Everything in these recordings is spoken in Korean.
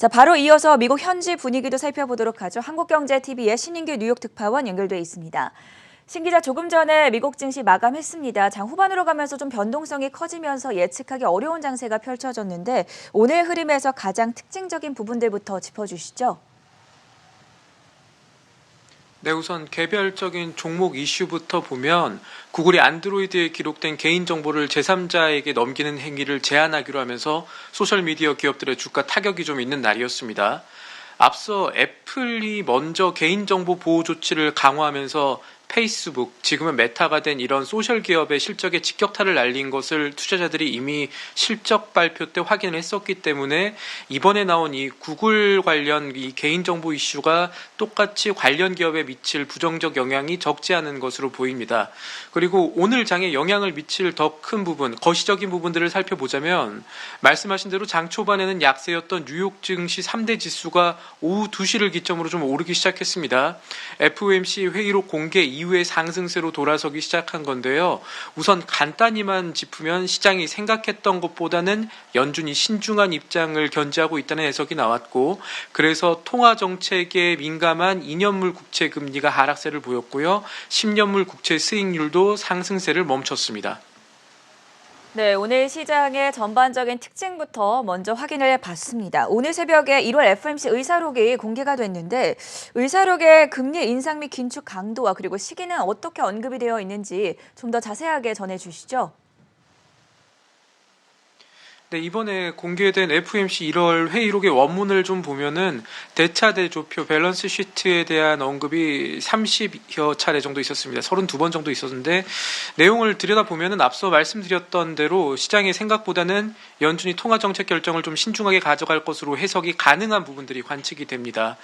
자, 바로 이어서 미국 현지 분위기도 살펴보도록 하죠. 한국경제TV의 신인규 뉴욕 특파원 연결돼 있습니다. 신 기자, 조금 전에 미국 증시 마감했습니다. 장 후반으로 가면서 좀 변동성이 커지면서 예측하기 어려운 장세가 펼쳐졌는데 오늘 흐름에서 가장 특징적인 부분들부터 짚어주시죠. 네, 우선 개별적인 종목 이슈부터 보면 구글이 안드로이드에 기록된 개인정보를 제3자에게 넘기는 행위를 제한하기로 하면서 소셜미디어 기업들의 주가 타격이 좀 있는 날이었습니다. 앞서 애플이 먼저 개인정보 보호 조치를 강화하면서 페이스북, 지금은 메타가 된 이런 소셜 기업의 실적에 직격탄을 날린 것을 투자자들이 이미 실적 발표 때 확인을 했었기 때문에 이번에 나온 이 구글 관련 이 개인정보 이슈가 똑같이 관련 기업에 미칠 부정적 영향이 적지 않은 것으로 보입니다. 그리고 오늘 장에 영향을 미칠 더 큰 부분, 거시적인 부분들을 살펴보자면 말씀하신 대로 장 초반에는 약세였던 뉴욕 증시 3대 지수가 오후 2시를 기점으로 좀 오르기 시작했습니다. FOMC 회의록 공개 이후에 상승세로 돌아서기 시작한 건데요. 우선 간단히만 짚으면 시장이 생각했던 것보다는 연준이 신중한 입장을 견지하고 있다는 해석이 나왔고, 그래서 통화정책에 민감한 2년물 국채 금리가 하락세를 보였고요. 10년물 국채 수익률도 상승세를 멈췄습니다. 네, 오늘 시장의 전반적인 특징부터 먼저 확인을 봤습니다. 오늘 새벽에 1월 FOMC 의사록이 공개가 됐는데 의사록의 금리 인상 및 긴축 강도와 그리고 시기는 어떻게 언급이 되어 있는지 좀 더 자세하게 전해주시죠. 네, 이번에 공개된 FOMC 1월 회의록의 원문을 좀 보면은 대차대조표 밸런스 시트에 대한 언급이 30여 차례 정도 있었습니다. 32번 정도 있었는데 내용을 들여다보면은 앞서 말씀드렸던 대로 시장의 생각보다는 연준이 통화정책 결정을 좀 신중하게 가져갈 것으로 해석이 가능한 부분들이 관측이 됩니다.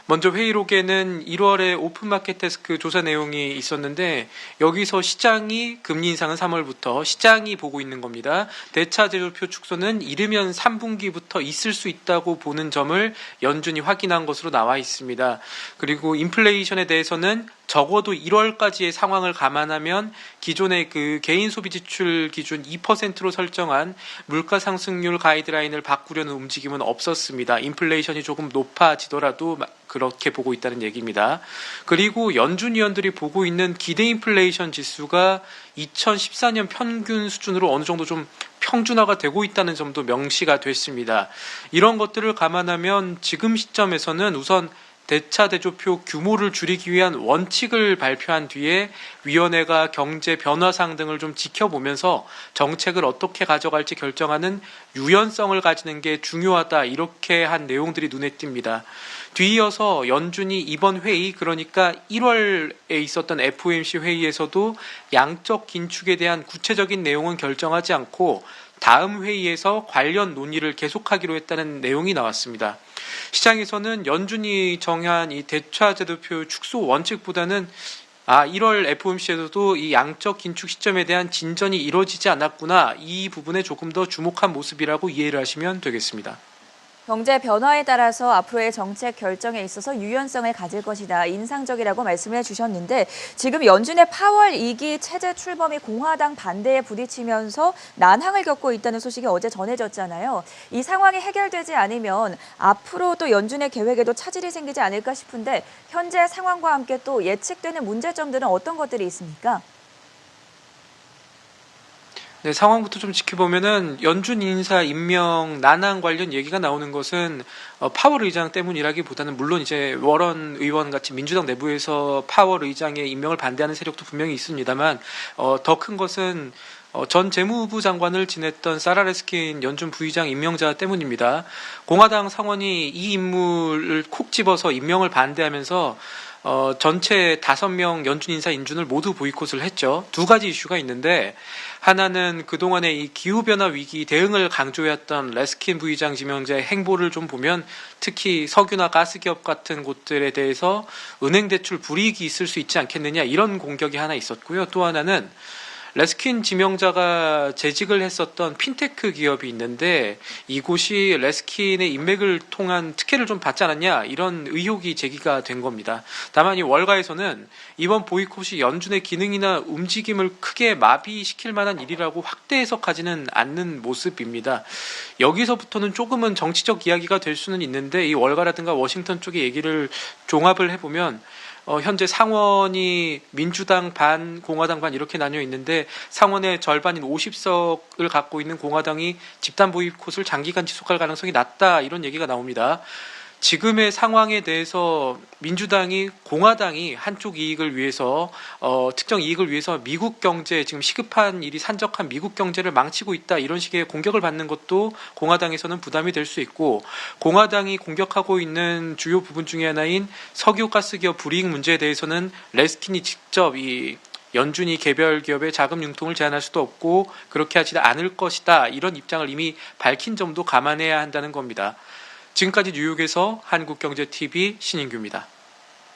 먼저 회의록에는 1월에 오픈마켓 데스크 조사 내용이 있었는데 여기서 시장이 금리 인상은 3월부터 시장이 보고 있는 겁니다. 대차대조표 축소는 이르면 3분기부터 있을 수 있다고 보는 점을 연준이 확인한 것으로 나와 있습니다. 그리고 인플레이션에 대해서는 적어도 1월까지의 상황을 감안하면 기존의 그 개인 소비 지출 기준 2%로 설정한 물가 상승률 가이드라인을 바꾸려는 움직임은 없었습니다. 인플레이션이 조금 높아지더라도 그렇게 보고 있다는 얘기입니다. 그리고 연준 위원들이 보고 있는 기대 인플레이션 지수가 2014년 평균 수준으로 어느 정도 좀 평준화가 되고 있다는 점도 명시가 됐습니다. 이런 것들을 감안하면 지금 시점에서는 우선 대차대조표 규모를 줄이기 위한 원칙을 발표한 뒤에 위원회가 경제 변화상 등을 좀 지켜보면서 정책을 어떻게 가져갈지 결정하는 유연성을 가지는 게 중요하다, 이렇게 한 내용들이 눈에 띕니다. 뒤이어서 연준이 이번 회의, 그러니까 1월에 있었던 FOMC 회의에서도 양적 긴축에 대한 구체적인 내용은 결정하지 않고 다음 회의에서 관련 논의를 계속하기로 했다는 내용이 나왔습니다. 시장에서는 연준이 정한 이 대차대조표 축소 원칙보다는 1월 FOMC에서도 이 양적 긴축 시점에 대한 진전이 이루어지지 않았구나, 이 부분에 조금 더 주목한 모습이라고 이해를 하시면 되겠습니다. 경제 변화에 따라서 앞으로의 정책 결정에 있어서 유연성을 가질 것이다, 인상적이라고 말씀을 주셨는데 지금 연준의 파월 2기 체제 출범이 공화당 반대에 부딪히면서 난항을 겪고 있다는 소식이 어제 전해졌잖아요. 이 상황이 해결되지 않으면 앞으로 또 연준의 계획에도 차질이 생기지 않을까 싶은데 현재 상황과 함께 또 예측되는 문제점들은 어떤 것들이 있습니까? 네, 상황부터 좀 지켜보면은 연준 인사 임명 난항 관련 얘기가 나오는 것은 파월 의장 때문이라기보다는, 물론 이제 워런 의원 같이 민주당 내부에서 파월 의장의 임명을 반대하는 세력도 분명히 있습니다만 더 큰 것은 전 재무부 장관을 지냈던 사라 레스킨 연준 부의장 임명자 때문입니다. 공화당 상원이 이 인물을 콕 집어서 임명을 반대하면서 전체 5명 연준 인사 인준을 모두 보이콧을 했죠. 두 가지 이슈가 있는데, 하나는 그동안의 이 기후변화 위기 대응을 강조했던 레스킨 부의장 지명자의 행보를 좀 보면 특히 석유나 가스기업 같은 곳들에 대해서 은행 대출 불이익이 있을 수 있지 않겠느냐, 이런 공격이 하나 있었고요. 또 하나는 레스킨 지명자가 재직을 했었던 핀테크 기업이 있는데 이곳이 레스킨의 인맥을 통한 특혜를 좀 받지 않았냐 이런 의혹이 제기가 된 겁니다. 다만 이 월가에서는 이번 보이콧이 연준의 기능이나 움직임을 크게 마비시킬 만한 일이라고 확대 해석하지는 않는 모습입니다. 여기서부터는 조금은 정치적 이야기가 될 수는 있는데 이 월가라든가 워싱턴 쪽의 얘기를 종합을 해보면 현재 상원이 민주당 반, 공화당 반 이렇게 나뉘어 있는데 상원의 절반인 50석을 갖고 있는 공화당이 집단 보이콧을 장기간 지속할 가능성이 낮다 이런 얘기가 나옵니다. 지금의 상황에 대해서 민주당이 공화당이 한쪽 이익을 위해서 특정 이익을 위해서 미국 경제 지금 시급한 일이 산적한 미국 경제를 망치고 있다 이런 식의 공격을 받는 것도 공화당에서는 부담이 될 수 있고 공화당이 공격하고 있는 주요 부분 중에 하나인 석유가스기업 불이익 문제에 대해서는 레스킨이 직접 이 연준이 개별 기업의 자금 융통을 제한할 수도 없고 그렇게 하지 않을 것이다 이런 입장을 이미 밝힌 점도 감안해야 한다는 겁니다. 지금까지 뉴욕에서 한국경제TV 신인규입니다.